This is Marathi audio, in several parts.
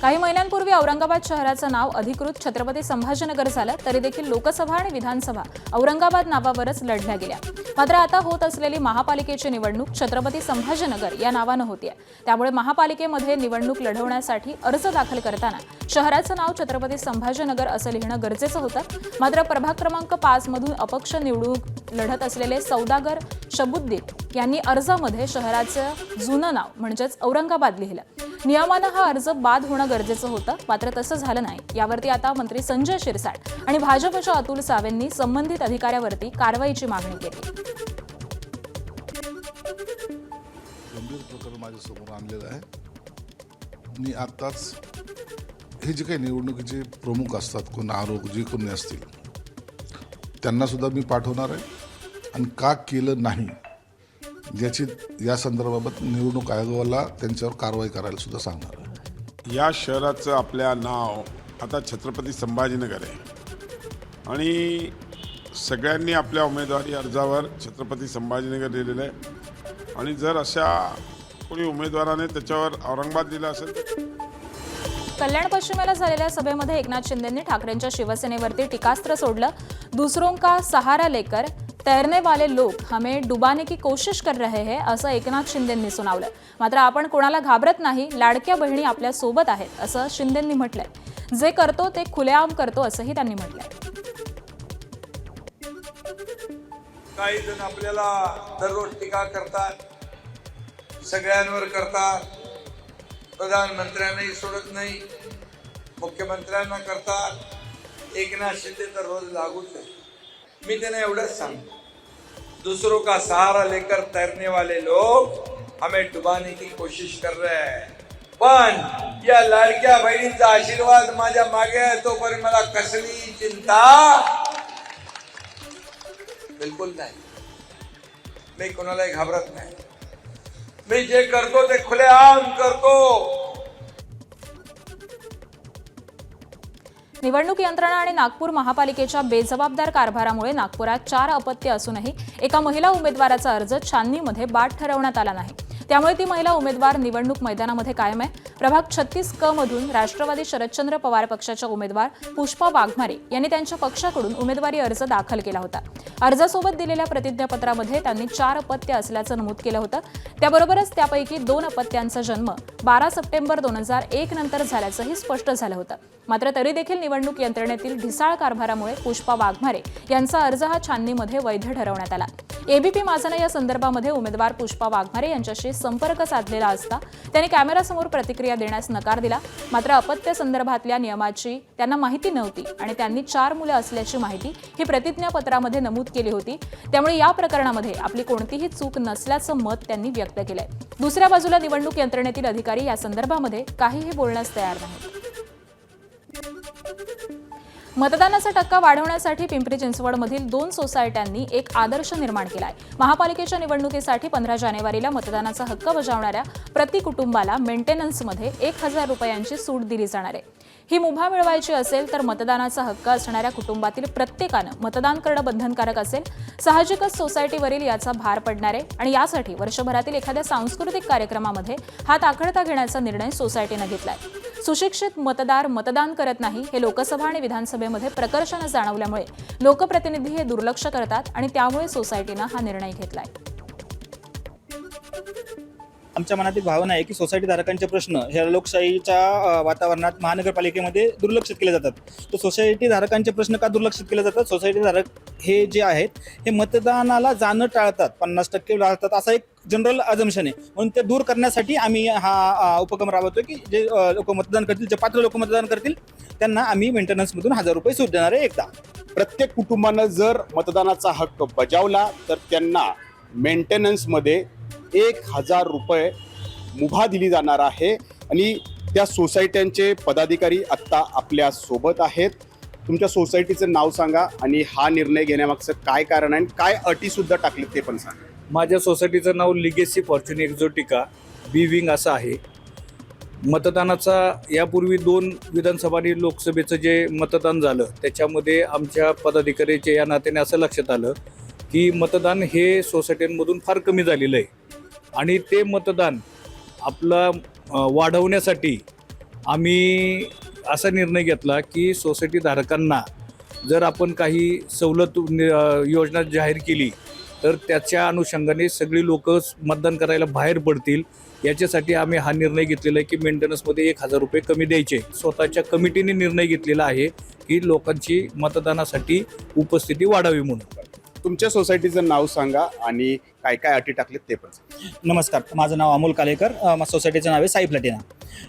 काही महिन्यांपूर्वी औरंगाबाद शहराचं नाव अधिकृत छत्रपती संभाजीनगर झालं, तरी देखील लोकसभा आणि विधानसभा औरंगाबाद नावावरच लढल्या गेल्या. मात्र आता होत असलेली महापालिकेची निवडणूक छत्रपती संभाजीनगर या नावानं होतीये. त्यामुळे महापालिकेमध्ये निवडणूक लढवण्यासाठी अर्ज दाखल करताना शहराचं नाव छत्रपती संभाजीनगर असं लिहिणं गरजेचं होतं. मात्र प्रभाग क्रमांक 5 मधून अपक्ष निवडणूक लढत असलेले सौदागर शबुद्दीन यांनी अर्जामध्ये शहराचं जुनं नाव म्हणजेच औरंगाबाद लिहिलं. नियमानं हा अर्ज बाद होणं गरजेचं होतं, मात्र तसं झालं नाही. यावरती आता मंत्री संजय शिरसाट आणि भाजपच्या अतुल सावेंनी संबंधित अधिकाऱ्यावरती कारवाईची मागणी केली. गंभीर प्रकरण माझ्यासमोर आणलेलं आहे. मी आत्ताच हे जे काही निवडणुकीचे प्रमुख असतात, कोण आरोप जे कोणी असतील त्यांना सुद्धा मी पाठवणार आहे आणि का केलं नाही याची या संदर्भात निवडणूक आयोगाला त्यांच्यावर कारवाई करायला सुद्धा सांगणार आहे. या शहराचं आपल्या नाव आता छत्रपती संभाजीनगर आहे आणि सगळ्यांनी आपल्या उमेदवारी अर्जावर छत्रपती संभाजीनगर लिहिलेलं आहे आणि जर अशा कोणी उमेदवाराने त्याच्यावर औरंगाबाद दिलं असेल तर कल्याण पश्चिमेला झालेल्या सभेमध्ये एकनाथ शिंदेंनी ठाकरेंच्या शिवसेनेवरती टीकास्त्र सोडलं. दूसरों का सहारा लेकर तैरने वाले लोग हमें डुबाने की कोशिश कर रहे हैं असं एकनाथ शिंदेंनी सुनावलं. मात्र आपण कोणाला घाबरत नाही, लाडक्या बहिणी आपल्या सोबत आहेत असं शिंदेंनी म्हटलंय. जे करतो ते खुलेआम करतो असंही त्यांनी म्हटलंय. काही जण आपल्याला दररोज टीका करतात, सगळ्यांवर करतात. प्रधानमंत्र्यांनाही सोडत नाही, मुख्यमंत्र्यांना करतात. एकनाथ शिंदे तर रोज लागूच आहे. मी त्यांना एवढंच सांगतो, दूसरों का सहारा लेकर तैरने वाले लोग हमें डुबाने की कोशिश कर रहे हैं. पण या लाडक्या बहिणींचा आशीर्वाद माझ्या मागे आहे, तोपर्यंत मला कसली चिंता बिलकुल नाही. मी कोणालाही घाबरत नाही. मी जे करतो ते खुलेआम करतो. निवडणूक यंत्रणा आणि नागपूर महापालिकेच्या बेजबाबदार कारभारामुळे नागपुरात 4 अपत्य असूनही एका महिला उमेदवाराचा अर्ज छाननीमध्ये बाद ठरवण्यात आला नाही. त्यामुळे ती महिला उमेदवार निवडणूक मैदानामध्ये कायम आहे. प्रभाग 36 क मधून राष्ट्रवादी शरदचंद्र पवार पक्षाच्या उमेदवार पुष्पा वाघमारे यांनी त्यांच्या पक्षाकडून उमेदवारी अर्ज दाखल केला होता. अर्जासोबत दिलेल्या प्रतिज्ञापत्रामध्ये त्यांनी 4 अपत्य असल्याचं नमूद केलं होतं. त्याबरोबरच त्यापैकी 2 अपत्यांचा जन्म 12 सप्टेंबर 2001 नंतर झाल्याचंही स्पष्ट झालं होतं. मात्र तरी देखील निवडणूक यंत्रणेतील ढिसाळ कारभारामुळे पुष्पा वाघमारे यांचा अर्ज हा छाननीमध्ये वैध ठरवण्यात आला. एबीपी माझानं या संदर्भामध्ये उमेदवार पुष्पा वाघमारे यांच्याशी संपर्क साधलेला असता त्यांनी कॅमेरासमोर प्रतिक्रिया देण्यास नकार दिला. मात्र अपत्य संदर्भातल्या नियमाची त्यांना माहिती नव्हती आणि त्यांनी 4 मुलं असल्याची माहिती ही प्रतिज्ञापत्रामध्ये नमूद केली होती. त्यामुळे या प्रकरणामध्ये आपली कोणतीही चूक नसल्याचं मत त्यांनी व्यक्त केलंय. दुसऱ्या बाजूला निवडणूक यंत्रणेतील अधिकारी या संदर्भामध्ये काहीही बोलण्यास तयार नाहीत. मतदानाचा टक्का वाढवण्यासाठी पिंपरी चिंचवडमधील 2 सोसायट्यांनी एक आदर्श निर्माण केला आहे. महापालिकेच्या निवडणुकीसाठी 15 जानेवारीला मतदानाचा हक्क बजावणाऱ्या प्रति कुटुंबाला मेंटेनन्समध्ये 1000 रुपयांची सूट दिली जाणार आहे. ही मुभा मिळवायची असेल तर मतदानाचा हक्क असणाऱ्या कुटुंबातील प्रत्येकानं मतदान करणं बंधनकारक असेल. साहजिकच सोसायटीवरील याचा भार पडणार आहे आणि यासाठी वर्षभरातील एखाद्या सांस्कृतिक कार्यक्रमामध्ये हात आखडता घेण्याचा निर्णय सोसायटीनं घेतलाय. सुशिक्षित मतदार मतदान करत नाही हे लोकसभा आणि विधानसभेमध्ये प्रकर्षानं जाणवल्यामुळे लोकप्रतिनिधी हे दुर्लक्ष करतात आणि त्यामुळे सोसायटीनं हा निर्णय घेतलाय. आमच्या मनातील भावना आहे की सोसायटी धारकांचे प्रश्न ह्या लोकशाहीच्या वातावरणात महानगरपालिकेमध्ये दुर्लक्षित केले जातात. तर सोसायटी धारकांचे प्रश्न का दुर्लक्षित केले जातात? सोसायटी धारक हे जे आहेत हे मतदानाला जाणं टाळतात, 50% टाळतात, असा एक जनरल अजम्पशन आहे. म्हणून ते दूर करण्यासाठी आम्ही हा उपक्रम राबवतोय की जे लोक मतदान करतील, जे पात्र लोक मतदान करतील त्यांना आम्ही मेंटेनन्समधून 1000 रुपये सूट देणार आहे. एकदा प्रत्येक कुटुंबानं जर मतदानाचा हक्क बजावला तर त्यांना मेंटेनन्समध्ये 1000 रुपये मुभा दिली जाणार आहे आणि त्या सोसायट्यांचे पदाधिकारी आत्ता आपल्या सोबत आहेत. तुमच्या सोसायटीचं नाव सांगा आणि हा निर्णय घेण्यामागचं काय कारण आहे, काय अटी सुद्धा टाकली ते पण सांगा. माझ्या सोसायटीचं नाव लिगेसी फॉर्च्यून एक्झोटिका बी विंग असं आहे. मतदानाचा यापूर्वी 2 विधानसभा आणि लोकसभेचं जे मतदान झालं त्याच्यामध्ये आमच्या पदाधिकाऱ्याच्या या नात्याने असं लक्षात आलं की मतदान हे सोसायट्यांमधून फार कमी झालेलं आहे आणि ते मतदान आपलं वाढवण्यासाठी आम्ही असा निर्णय घेतला की सोसायटी धारकांना जर आपण काही सवलत योजना जाहीर केली तर त्याच्या अनुषंगाने सगळी लोक मतदान करायला बाहेर पडतील. याच्यासाठी आम्ही हा निर्णय घेतलेला आहे की मेंटेनन्समध्ये 1,000 रुपये कमी द्यायचे. स्वतःच्या कमिटीने निर्णय घेतलेला आहे की लोकांची मतदानासाठी उपस्थिती वाढावी म्हणून. तुमच्या सोसायटीचं नाव सांगा आणि काय काय अटी टाकलेत ते पण सांगा. नमस्कार, माझं नाव अमोल कालेकर. सोसायटीचं नाव आहे साई प्लॅटिना.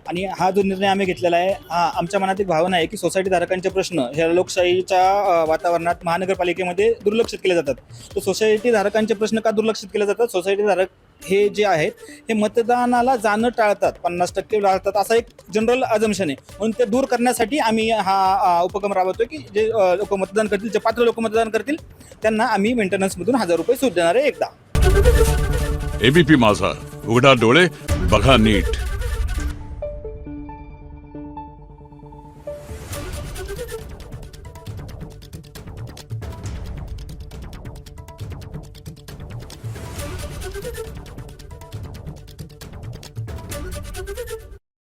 आणि हा जो निर्णय आम्ही घेतलेला आहे, आमच्या मनात एक भावना आहे की सोसायटी धारकांचे प्रश्न ह्या लोकशाहीच्या वातावरणात महानगरपालिकेमध्ये दुर्लक्षित केले जातात. तर सोसायटी धारकांचे प्रश्न का दुर्लक्षित केले जातात? सोसायटी धारक हे जे आहेत हे मतदानाला जाणं टाळतात, 50% टाळतात, असा एक जनरल अजम्पशन आहे. म्हणून ते दूर करण्यासाठी आम्ही हा उपक्रम राबवतोय की जे लोक मतदान करतील, जे पात्र लोक मतदान करतील त्यांना आम्ही मेंटेनन्समधून 1,000 रुपये सूट देणार आहे एकदा. एबीपी माझा, उघडा डोळे बघा नीट.